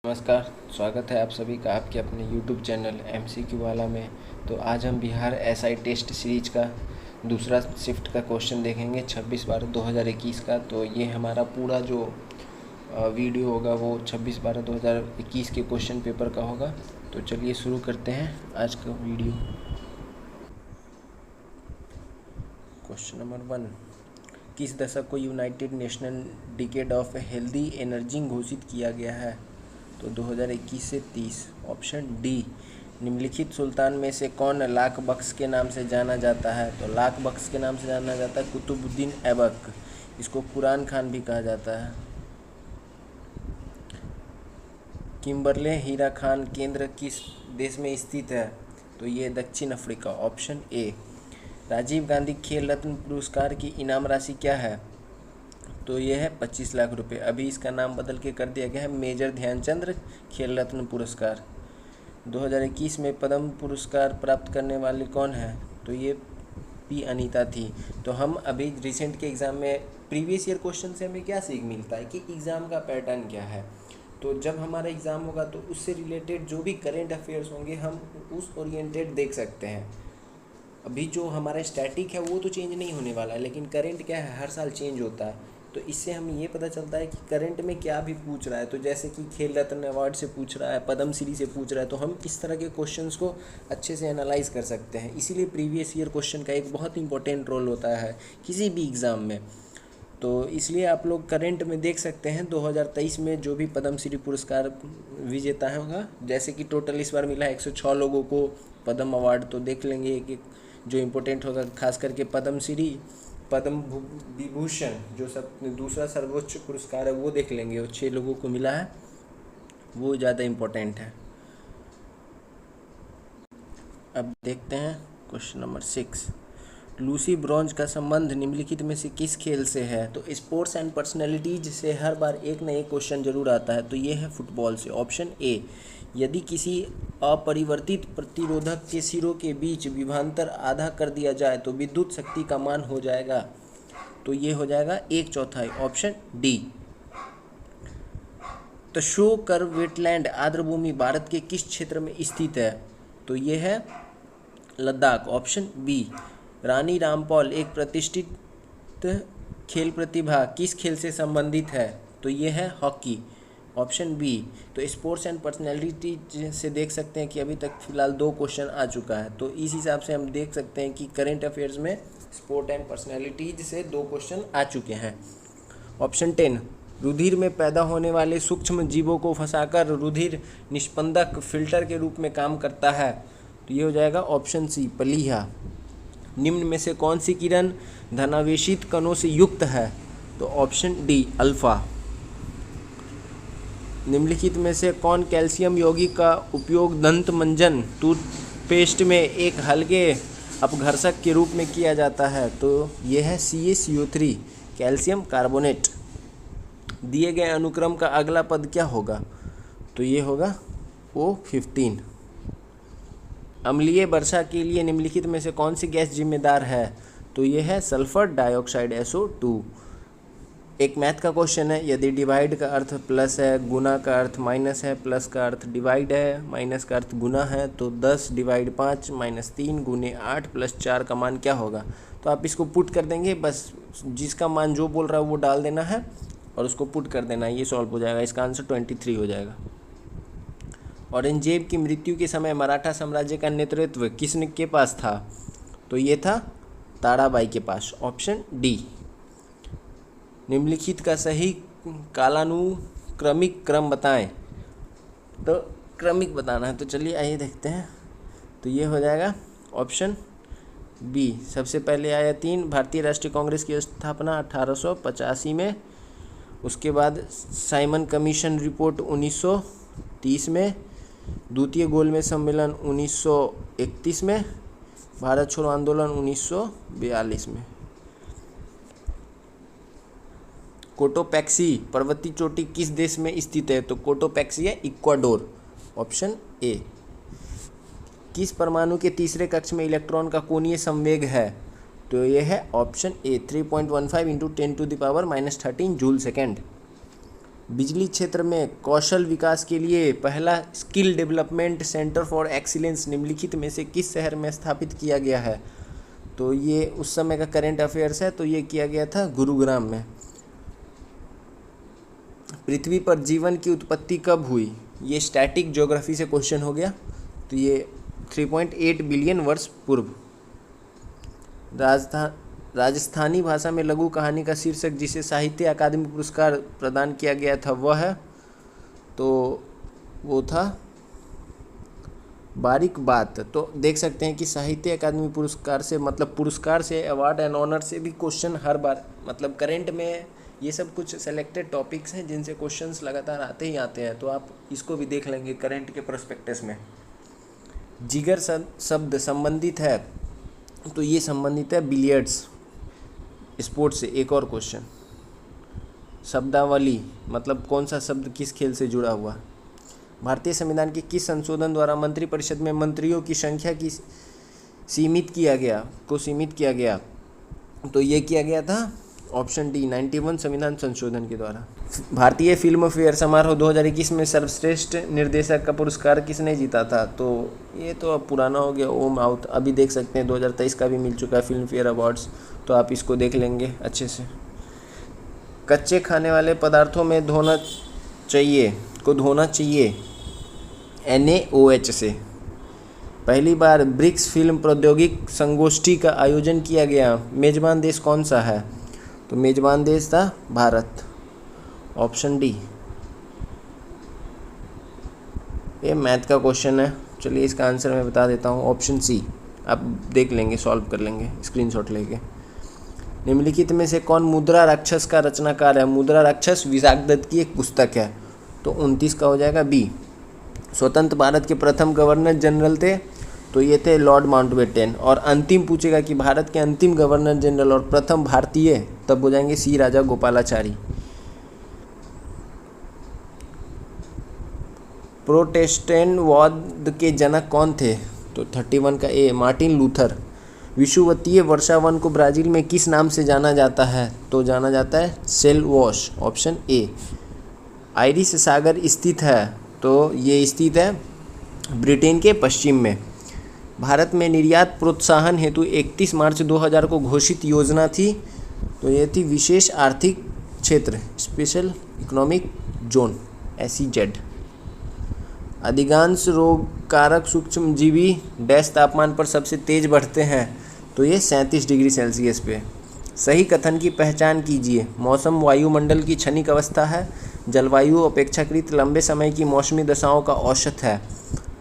नमस्कार। स्वागत है आप सभी का आपके अपने YouTube चैनल MCQ वाला में। तो आज हम बिहार SI टेस्ट सीरीज का दूसरा शिफ्ट का क्वेश्चन देखेंगे 26/12/2021 का। तो ये हमारा पूरा जो वीडियो होगा वो 26/12/2021 के क्वेश्चन पेपर का होगा। तो चलिए शुरू करते हैं आज का वीडियो। क्वेश्चन नंबर 1, किस दशक को United nation decade of healthy energy घोषित किया गया है? तो 2021 से 30। ऑप्शन डी, निम्नलिखित सुल्तान में से कौन लाख बख्श के नाम से जाना जाता है? तो लाख बख्श के नाम से जाना जाता है कुतुबुद्दीन ऐबक। इसको कुरान खान भी कहा जाता है। किम्बरले हीरा खान केंद्र किस देश में स्थित है? तो ये दक्षिण Africa. Option A. Rajiv Gandhi Khel Ratna पुरस्कार की इनाम राशि क्या है? तो ये है 25 लाख रुपए। अभी इसका नाम बदल के कर दिया गया है मेजर ध्यानचंद खेल रत्न पुरस्कार। 2021 में पद्म पुरस्कार प्राप्त करने वाली कौन है? तो ये पी अनीता थी। तो हम अभी रिसेंट के एग्ज़ाम में प्रीवियस ईयर क्वेश्चन से हमें क्या सीख मिलता है कि एग्ज़ाम का पैटर्न क्या है। तो जब हमारा एग्ज़ाम होगा तो उससे रिलेटेड जो भी करेंट अफेयर्स होंगे हम उस ओरिएंटेड देख सकते हैं। अभी जो हमारा स्टैटिक है वो तो चेंज नहीं होने वाला है, लेकिन करंट क्या है, हर साल चेंज होता है। तो इससे हमें ये पता चलता है कि करंट में क्या भी पूछ रहा है। तो जैसे कि खेल रत्न अवार्ड से पूछ रहा है, पद्म श्री से पूछ रहा है, तो हम इस तरह के क्वेश्चंस को अच्छे से एनालाइज कर सकते हैं। इसीलिए प्रीवियस ईयर क्वेश्चन का एक बहुत इंपॉर्टेंट रोल होता है किसी भी एग्ज़ाम में। तो इसलिए आप लोग करंट में देख सकते हैं 2023 में जो भी पद्म श्री पुरस्कार विजेता होगा, जैसे कि टोटल इस बार मिला है 106 लोगों को पद्म अवार्ड। तो देख लेंगे एक जो इम्पोर्टेंट होगा, खास करके पद्म श्री, पद्म विभूषण जो सब दूसरा सर्वोच्च पुरस्कार है वो देख लेंगे। वो 6 लोगों को मिला है, वो ज़्यादा इम्पोर्टेंट है। अब देखते हैं क्वेश्चन नंबर 6, लूसी ब्रॉन्ज का संबंध निम्नलिखित में से किस खेल से है? तो स्पोर्ट्स एंड पर्सनैलिटीज से हर बार एक न एक क्वेश्चन जरूर आता है। तो ये है फुटबॉल से। ऑप्शन ए, यदि किसी अपरिवर्तित प्रतिरोधक के सिरों के बीच विभवांतर आधा कर दिया जाए तो विद्युत शक्ति का मान हो जाएगा। तो ये हो जाएगा 1/4। Option D. तशोकर वेटलैंड आर्द्रभूमि भारत के किस क्षेत्र में स्थित है? तो ये है लद्दाख। Option B. रानी रामपाल एक प्रतिष्ठित खेल प्रतिभा किस खेल से संबंधित है? तो ये है हॉकी। Option B. तो स्पोर्ट्स एंड पर्सनैलिटी से देख सकते हैं कि अभी तक फिलहाल 2 क्वेश्चन आ चुका है। तो इस हिसाब से हम देख सकते हैं कि करंट अफेयर्स में स्पोर्ट एंड पर्सनैलिटीज से 2 क्वेश्चन आ चुके हैं। ऑप्शन 10, रुधिर में पैदा होने वाले सूक्ष्म जीवों को फंसाकर रुधिर निस्पंदक फिल्टर के रूप में काम करता है। तो ये हो जाएगा ऑप्शन सी, प्लीहा। निम्न में से कौन सी किरण धनावेशित कणों से युक्त है? तो ऑप्शन डी, अल्फा। निम्नलिखित में से कौन कैल्शियम यौगिक का उपयोग दंत मंजन टूथपेस्ट में एक हल्के अपघर्षक के रूप में किया जाता है? तो यह है CaCO3, कैल्शियम कार्बोनेट। दिए गए अनुक्रम का अगला पद क्या होगा? तो ये होगा O15। अम्लीय वर्षा के लिए निम्नलिखित में से कौन सी गैस जिम्मेदार है? तो ये है सल्फर डाइऑक्साइड SO2। एक मैथ का क्वेश्चन है, यदि डिवाइड का अर्थ प्लस है, गुना का अर्थ माइनस है, प्लस का अर्थ डिवाइड है, माइनस का अर्थ गुना है, तो 10/5 - 3 × 8 + 4 का मान क्या होगा? तो आप इसको पुट कर देंगे, बस जिसका मान जो बोल रहा है वो डाल देना है और उसको पुट कर देना है, ये सॉल्व हो जाएगा। इसका आंसर 23 हो जाएगा। औरंगजेब की मृत्यु के समय मराठा साम्राज्य का नेतृत्व किसने के पास था? तो ये था ताराबाई के पास। Option D. निम्नलिखित का सही कालानुक्रमिक क्रम बताएं। तो क्रमिक बताना है, तो चलिए आइए देखते हैं। तो ये हो जाएगा ऑप्शन बी। सबसे पहले आया 3, भारतीय राष्ट्रीय कांग्रेस की स्थापना 1885 में। उसके बाद साइमन कमीशन रिपोर्ट 1930 में। द्वितीय गोलमेज सम्मेलन 1931 में। भारत छोड़ो आंदोलन 1942 में। कोटोपैक्सी पर्वतीय चोटी किस देश में स्थित है? तो कोटोपैक्सी है इक्वाडोर। Option A. किस परमाणु के तीसरे कक्ष में इलेक्ट्रॉन का कोणीय संवेग है? तो ये है ऑप्शन ए, 3.15 × 10⁻⁻13 जूल सेकेंड। बिजली क्षेत्र में कौशल विकास के लिए पहला skill development centre for excellence निम्नलिखित में से किस शहर में स्थापित किया गया है? तो ये उस समय का करंट अफेयर्स है, तो ये किया गया था गुरुग्राम में। पृथ्वी पर जीवन की उत्पत्ति कब हुई? ये स्टैटिक ज्योग्राफी से क्वेश्चन हो गया। तो ये 3.8 बिलियन वर्ष पूर्व। राजस्थानी भाषा में लघु कहानी का शीर्षक जिसे साहित्य अकादमी पुरस्कार प्रदान किया गया था वह है, तो वो था बारीक बात। तो देख सकते हैं कि साहित्य अकादमी पुरस्कार से मतलब पुरस्कार से, अवार्ड एंड ऑनर से भी क्वेश्चन हर बार, मतलब करंट में ये सब कुछ सेलेक्टेड टॉपिक्स हैं जिनसे क्वेश्चंस लगातार आते ही आते हैं, तो आप इसको भी देख लेंगे करंट के प्रोस्पेक्टस में। जिगर शब्द संबंधित है, तो ये संबंधित है बिलियर्ड्स स्पोर्ट्स से। एक और क्वेश्चन, शब्दावली मतलब कौन सा शब्द किस खेल से जुड़ा हुआ? भारतीय संविधान के किस संशोधन द्वारा मंत्रिपरिषद में मंत्रियों की संख्या की सीमित किया गया? तो ये किया गया था ऑप्शन डी 91 संविधान संशोधन के द्वारा। भारतीय फिल्म फेयर समारोह 2021 में सर्वश्रेष्ठ निर्देशक का पुरस्कार किसने जीता था? तो ये तो अब पुराना हो गया, ओम आउट। अभी देख सकते हैं 2023 का भी मिल चुका है फिल्म फेयर अवार्ड्स, तो आप इसको देख लेंगे अच्छे से। कच्चे खाने वाले पदार्थों में धोना चाहिए NaOH से। पहली बार ब्रिक्स फिल्म प्रौद्योगिक संगोष्ठी का आयोजन किया गया, मेजबान देश कौन सा है? तो मेजबान देश था भारत, ऑप्शन डी। ये मैथ का क्वेश्चन है, चलिए इसका आंसर मैं बता देता हूँ, ऑप्शन सी। आप देख लेंगे, सॉल्व कर लेंगे स्क्रीनशॉट लेके। निम्नलिखित में से कौन मुद्रा राक्षस का रचनाकार है? मुद्रा राक्षस विशाख दत्त की एक पुस्तक है, तो 29 का हो जाएगा बी। स्वतंत्र भारत के प्रथम गवर्नर जनरल थे, तो ये थे लॉर्ड माउंटबेटन। और अंतिम पूछेगा कि भारत के अंतिम गवर्नर जनरल और प्रथम भारतीय, तब हो जाएंगे सी राजा गोपालाचारी। प्रोटेस्टेंटवाद के जनक कौन थे? तो 31 का ए मार्टिन लूथर। विषुवतीय वर्षावन को ब्राज़ील में किस नाम से जाना जाता है? तो जाना जाता है सेल वॉश, ऑप्शन ए। आयरिश सागर स्थित है, तो ये स्थित है ब्रिटेन के पश्चिम में। भारत में निर्यात प्रोत्साहन हेतु 31 मार्च 2000 को घोषित योजना थी, तो ये थी विशेष आर्थिक क्षेत्र, स्पेशल इकोनॉमिक जोन, SEZ। अधिकांश रोग कारक सूक्ष्मजीवी डैश तापमान पर सबसे तेज बढ़ते हैं, तो ये 37 डिग्री सेल्सियस पे। सही कथन की पहचान कीजिए। मौसम वायुमंडल की क्षणिक अवस्था है, जलवायु अपेक्षाकृत लंबे समय की मौसमी दशाओं का औसत है,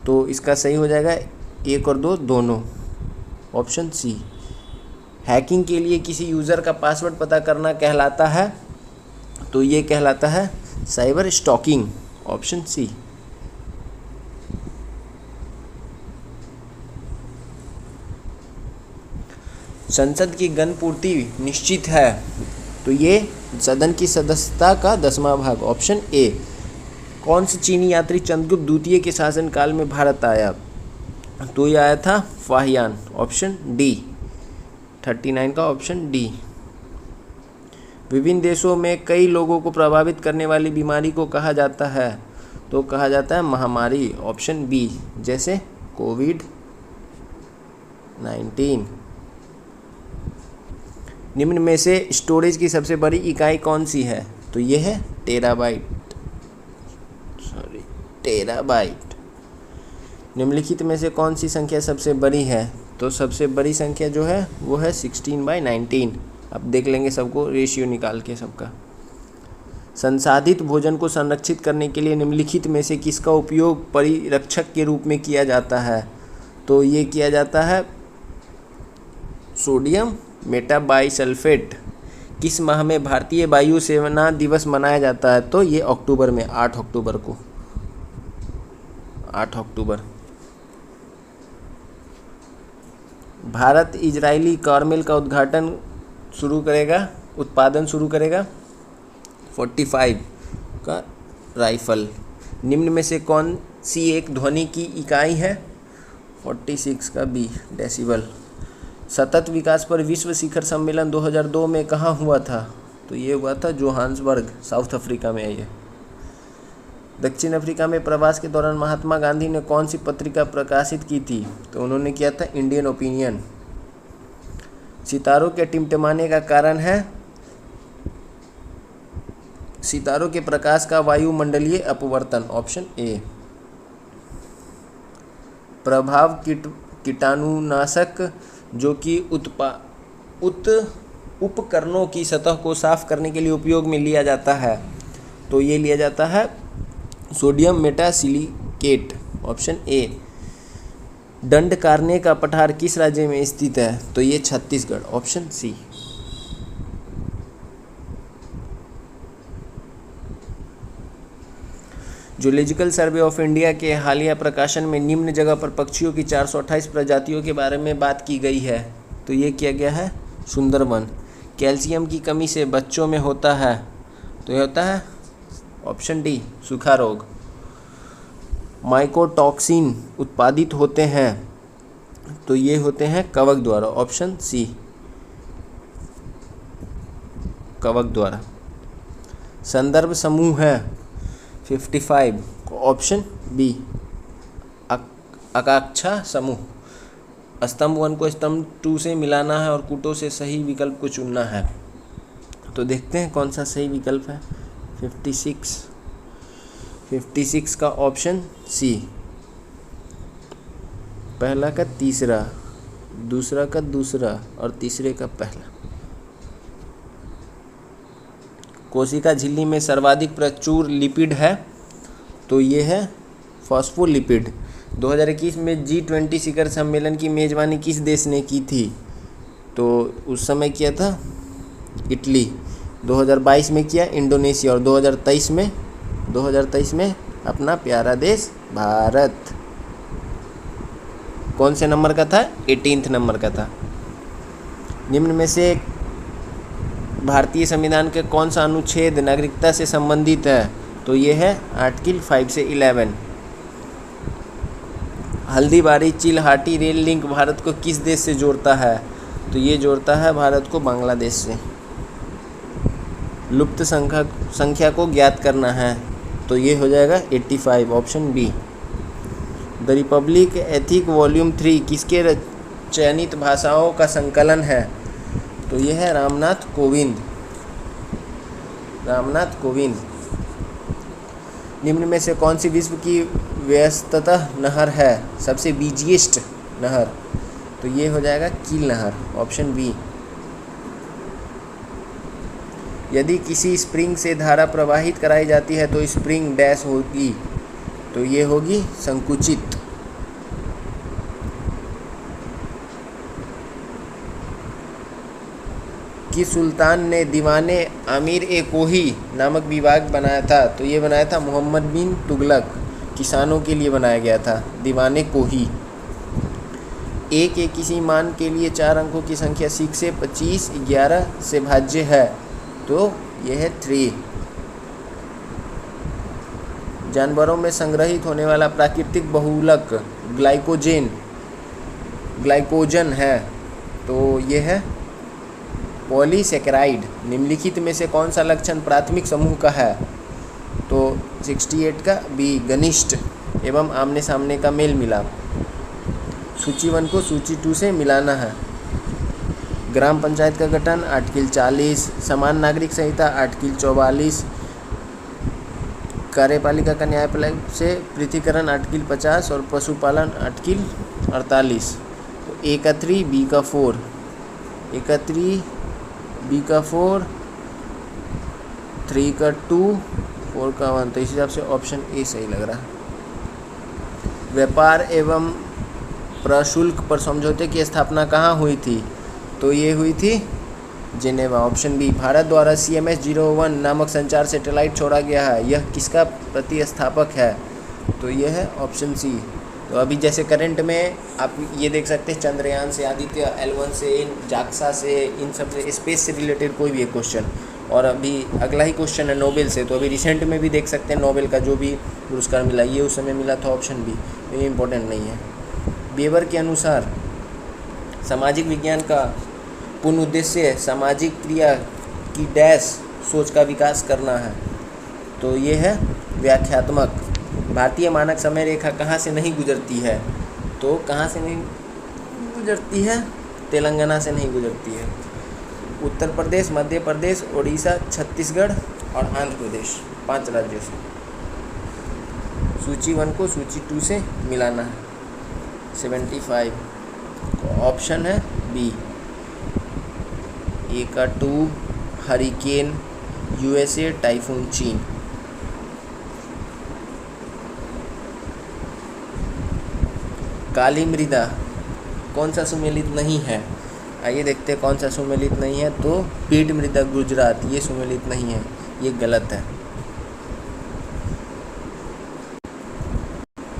तो इसका सही हो जाएगा 1 और 2 दोनों, ऑप्शन सी। हैकिंग के लिए किसी यूज़र का पासवर्ड पता करना कहलाता है, तो ये कहलाता है साइबर स्टॉकिंग, ऑप्शन सी। संसद की गणपूर्ति निश्चित है, तो ये सदन की सदस्यता का 10वां भाग, ऑप्शन ए। कौन सा चीनी यात्री चंद्रगुप्त द्वितीय के शासनकाल में भारत आया? तो ये आया था फाहियान, ऑप्शन डी। 39 का ऑप्शन डी। विभिन्न देशों में कई लोगों को प्रभावित करने वाली बीमारी को कहा जाता है, तो कहा जाता है महामारी, ऑप्शन बी, जैसे कोविड-19। निम्न में से स्टोरेज की सबसे बड़ी इकाई कौन सी है? तो ये है टेराबाइट। निम्नलिखित में से कौन सी संख्या सबसे बड़ी है? तो सबसे बड़ी संख्या जो है वो है 16/19। अब देख लेंगे सबको, रेशियो निकाल के सबका। संसाधित भोजन को संरक्षित करने के लिए निम्नलिखित में से किसका उपयोग परिरक्षक के रूप में किया जाता है? तो ये किया जाता है सोडियम मेटाबाइसल्फेट। किस माह में भारतीय वायु सेना दिवस मनाया जाता है? तो ये अक्टूबर में, 8 अक्टूबर को, 8 अक्टूबर। भारत इजरायली कार्मेल का उत्पादन शुरू करेगा 45 का राइफल। निम्न में से कौन सी एक ध्वनि की इकाई है? 46 का बी, डेसिबल। सतत विकास पर विश्व शिखर सम्मेलन 2002 में कहाँ हुआ था? तो ये हुआ था जोहान्सबर्ग, साउथ अफ्रीका में है ये। दक्षिण अफ्रीका में प्रवास के दौरान महात्मा गांधी ने कौन सी पत्रिका प्रकाशित की थी? तो उन्होंने किया था इंडियन ओपिनियन। सितारों के टिमटिमाने का कारण है? सितारों के प्रकाश का वायुमंडलीय अपवर्तन, ऑप्शन ए। प्रभाव कीटाणुनाशक जो कि उपकरणों की सतह को साफ करने के लिए उपयोग में लिया जाता है, तो ये लिया जाता है sodium metasilicate, option A. Dandakaranya का पठार किस राज्य में स्थित है? तो ये Chhattisgarh, option C. Zoological survey of India के हालिया प्रकाशन में निम्न जगह पर पक्षियों की 428 प्रजातियों के बारे में बात की गई है, तो ये किया गया है सुंदरबन। कैल्शियम की कमी से बच्चों में होता है, तो ये होता है ऑप्शन डी, सूखा रोग। माइकोटॉक्सिन उत्पादित होते हैं, तो ये होते हैं कवक द्वारा, ऑप्शन सी, कवक द्वारा। संदर्भ समूह है 55, ऑप्शन बी, आकांक्षा समूह। स्तंभ 1 को स्तंभ 2 से मिलाना है और कूटों से सही विकल्प को चुनना है, तो देखते हैं कौन सा सही विकल्प है। 56 का ऑप्शन सी, पहला का तीसरा, दूसरा का दूसरा और तीसरे का पहला। कोशिका झिल्ली में सर्वाधिक प्रचुर लिपिड है, तो ये है फॉस्फोलिपिड। 2021 में G20 शिखर सम्मेलन की मेज़बानी किस देश ने की थी? तो उस समय किया था इटली, 2022 में किया इंडोनेशिया और 2023 में अपना प्यारा देश भारत। कौन से नंबर का था? 18 नंबर का था। निम्न में से भारतीय संविधान के कौन सा अनुच्छेद नागरिकता से संबंधित है? तो ये है आर्टिकल 5 से 11। हल्दीबारी चिलहाटी रेल लिंक भारत को किस देश से जोड़ता है? तो ये जोड़ता है भारत को बांग्लादेश से। लुप्त संख्या को ज्ञात करना है, तो ये हो जाएगा 85, option B. The republic ethic volume 3 किसके चयनित भाषाओं का संकलन है? तो ये है रामनाथ कोविंद। निम्न में से कौन सी विश्व की व्यस्ततः नहर है, सबसे बिजिएस्ट नहर? तो ये हो जाएगा कील नहर, ऑप्शन बी। यदि किसी स्प्रिंग से धारा प्रवाहित कराई जाती है तो स्प्रिंग डैश होगी, तो ये होगी संकुचित। किस सुल्तान ने दीवाने आमिर ए कोही नामक विभाग बनाया था? तो ये बनाया था मोहम्मद बिन तुगलक। किसानों के लिए बनाया गया था दीवाने कोही। ए के किसी मान के लिए 4 अंकों की संख्या 6 से 25 11 से भाज्य है, तो यह है 3। जानवरों में संग्रहित होने वाला प्राकृतिक बहुलक ग्लाइकोजन है, तो यह है पॉलीसेकेराइड। निम्नलिखित में से कौन सा लक्षण प्राथमिक समूह का है? तो 68 का बी, घनिष्ठ एवं आमने सामने का मेल मिलाप। सूची 1 को सूची 2 से मिलाना है। ग्राम पंचायत का गठन आर्टिकल 40, समान नागरिक संहिता आर्टिकल 44, कार्यपालिका का न्यायपालिका से पृथकीकरण आर्टिकल 50 और पशुपालन आर्टिकल 48। तो ए का 3, बी का 4, ए का 3, बी का 4, 3 का 2, 4 का 1, तो इस हिसाब से ऑप्शन ए सही लग रहा है। व्यापार एवं प्रशुल्क पर समझौते की स्थापना कहाँ हुई थी? तो ये हुई थी जेनेवा, ऑप्शन बी। भारत द्वारा CMS-01 नामक संचार सैटेलाइट छोड़ा गया है, यह किसका प्रतिस्थापक है? तो यह है ऑप्शन सी। तो अभी जैसे करंट में आप ये देख सकते हैं चंद्रयान से, आदित्य L1 से, जाक्सा से, इन सब से स्पेस से रिलेटेड कोई भी एक क्वेश्चन। और अभी अगला ही क्वेश्चन है नोबेल से, तो अभी रिसेंट में भी देख सकते हैं नोबेल का जो भी पुरस्कार मिला, ये उस समय मिला था ऑप्शन बी, तो ये इम्पोर्टेंट नहीं है। वेबर के अनुसार सामाजिक विज्ञान का पूर्ण उद्देश्य सामाजिक क्रिया की डैश सोच का विकास करना है, तो ये है व्याख्यात्मक। भारतीय मानक समय रेखा कहाँ से नहीं गुजरती है? तो कहाँ से नहीं गुजरती है? तेलंगाना से नहीं गुजरती है। उत्तर प्रदेश, मध्य प्रदेश, उड़ीसा, छत्तीसगढ़ और आंध्र प्रदेश, 5 राज्यों से। सूची 1 को सूची 2 से मिलाना है। 75 ऑप्शन है बी। ए का 2 हरिकेन यूएसए, टाइफून चीन। काली मृदा कौन सा सुमेलित नहीं है? आइए देखते हैं कौन सा सुमेलित नहीं है। तो पीठ मृदा गुजरात, ये सुमेलित नहीं है, ये गलत है।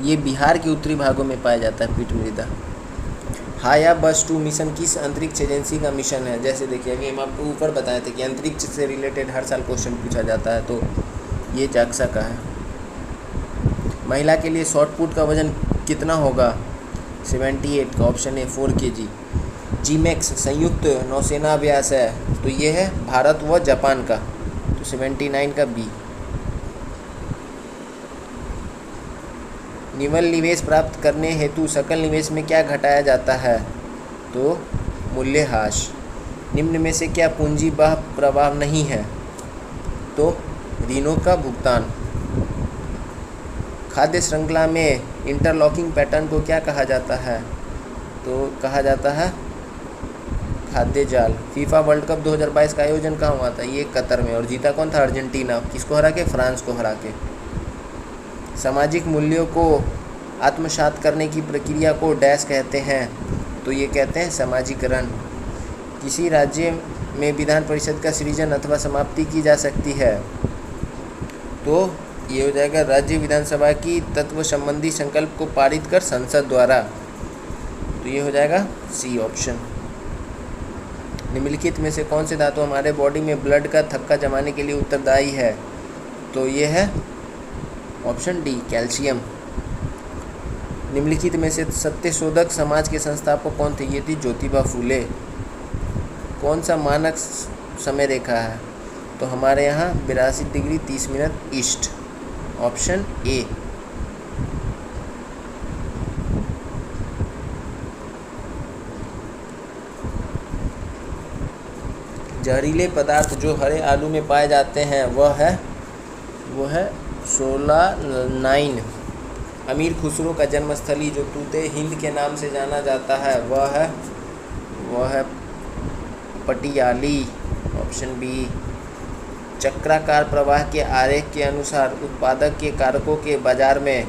ये बिहार के उत्तरी भागों में पाया जाता है पीठ मृदा। हायाबस-2 मिशन किस अंतरिक्ष एजेंसी का मिशन है? जैसे देखिए अभी हम आपको ऊपर बताए थे कि अंतरिक्ष से रिलेटेड हर साल क्वेश्चन पूछा जाता है, तो ये जाक्सा का है। महिला के लिए शॉट पुट का वजन कितना होगा? 78 का ऑप्शन है 4 kg। जीमैक्स संयुक्त नौसेना अभ्यास है, तो ये है भारत व जापान का, तो 79 का बी। निवल निवेश प्राप्त करने हेतु सकल निवेश में क्या घटाया जाता है? तो मूल्यह्रास। निम्न में से क्या पूंजी बाह्य प्रवाह नहीं है? तो ऋणों का भुगतान। खाद्य श्रृंखला में इंटरलॉकिंग पैटर्न को क्या कहा जाता है? तो कहा जाता है खाद्य जाल। फीफा वर्ल्ड कप 2022 का आयोजन कहाँ हुआ था? ये कतर में। और जीता कौन था? अर्जेंटीना। किसको हरा के? फ्रांस को हरा के। सामाजिक मूल्यों को आत्मसात करने की प्रक्रिया को डैश कहते हैं? तो ये कहते हैं समाजीकरण। किसी राज्य में विधान परिषद का सृजन अथवा समाप्ति की जा सकती है? तो ये हो जाएगा राज्य विधानसभा की तत्व संबंधी संकल्प को पारित कर संसद द्वारा, तो ये हो जाएगा सी ऑप्शन। निम्नलिखित में से कौन से धातु हमारे बॉडी में ब्लड का थक्का जमाने के लिए उत्तरदायी है? तो ये है ऑप्शन डी कैल्शियम। निम्नलिखित में से सत्यशोधक समाज के संस्थापक कौन थे? ये थी ज्योतिबा फूले। कौन सा मानक समय रेखा है? तो हमारे यहाँ 82 degree 30 minute east, option A. जहरीले पदार्थ जो हरे आलू में पाए जाते हैं वो है सोलानाइन। अमीर खुसरो का जन्मस्थली जो तूते हिंद के नाम से जाना जाता है वह है पटियाली, ऑप्शन बी। चक्राकार प्रवाह के आरेख के अनुसार उत्पादक के कारकों के बाजार में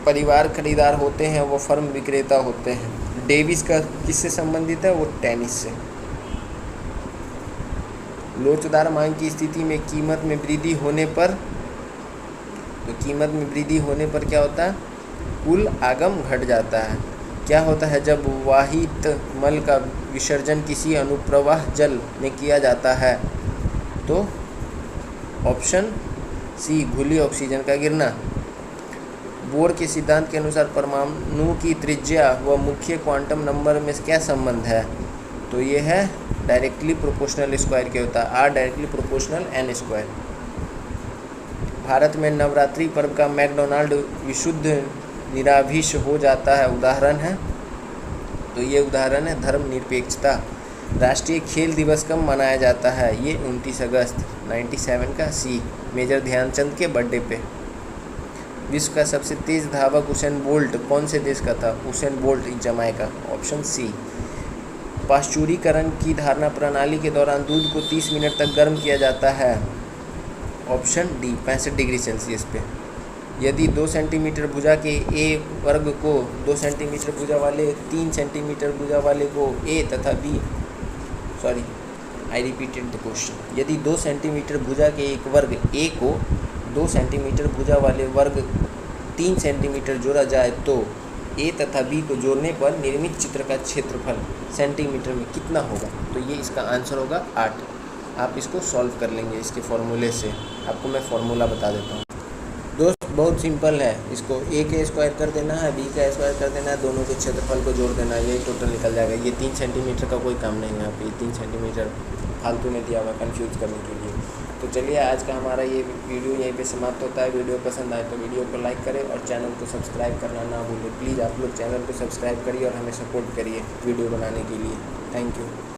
परिवार खरीदार होते हैं, वो फर्म विक्रेता होते हैं। डेविस का किससे संबंधित है? वो टेनिस से। लोचदार मांग की स्थिति में कीमत में वृद्धि होने पर, तो कीमत में वृद्धि होने पर क्या होता है? कुल आगम घट जाता है। क्या होता है जब वाहित मल का विसर्जन किसी अनुप्रवाह जल में किया जाता है? तो ऑप्शन सी घुली ऑक्सीजन का गिरना। बोर के सिद्धांत के अनुसार परमाणु की त्रिज्या व मुख्य क्वांटम नंबर में क्या संबंध है? तो ये है डायरेक्टली प्रोपोर्शनल स्क्वायर के होता है, R directly proportional N square. Bharat में नवरात्रि पर्व का मैकडोनाल्ड विशुद्ध निराभिष हो जाता है, उदाहरण है? तो ये उदाहरण है धर्मनिरपेक्षता। राष्ट्रीय खेल दिवस कब मनाया जाता है? ये 29 अगस्त 97 का सी, मेजर ध्यानचंद के बर्थडे पे। विश्व का सबसे तेज धावक उसेन बोल्ट कौन से देश का था? Usain Bolt Jamaica, option C. पाश्चुरीकरण की धारणा प्रणाली के दौरान दूध को 30 मिनट तक गर्म किया जाता है, ऑप्शन डी 65 डिग्री सेल्सियस पे। यदि 2 सेंटीमीटर भुजा के ए वर्ग को 2 सेंटीमीटर भुजा वाले 3 सेंटीमीटर भुजा वाले को ए तथा B, sorry I repeated the question. यदि 2 सेंटीमीटर भुजा के एक वर्ग ए को 2 सेंटीमीटर भुजा वाले वर्ग 3 सेंटीमीटर जोड़ा जाए तो ए तथा बी को जोड़ने पर निर्मित चित्र का क्षेत्रफल सेंटीमीटर में कितना होगा? तो ये इसका आंसर होगा 8। आप इसको सॉल्व कर लेंगे इसके फॉर्मूले से। आपको मैं फॉर्मूला बता देता हूँ दोस्त, बहुत सिंपल है। इसको ए का स्क्वायर कर देना है, बी का स्क्वायर कर देना है, दोनों के क्षेत्रफल को जोड़ देना है, यही टोटल निकल जाएगा। ये 3 सेंटीमीटर का कोई काम नहीं है यहाँ पे, 3 सेंटीमीटर फालतू में दिया हुआ कन्फ्यूज करने के लिए। तो चलिए आज का हमारा ये वीडियो यहीं पे समाप्त होता है। वीडियो पसंद आए तो वीडियो को लाइक करें और चैनल को सब्सक्राइब करना ना भूलें। प्लीज़ आप लोग चैनल को सब्सक्राइब करिए और हमें सपोर्ट करिए वीडियो बनाने के लिए। Thank you.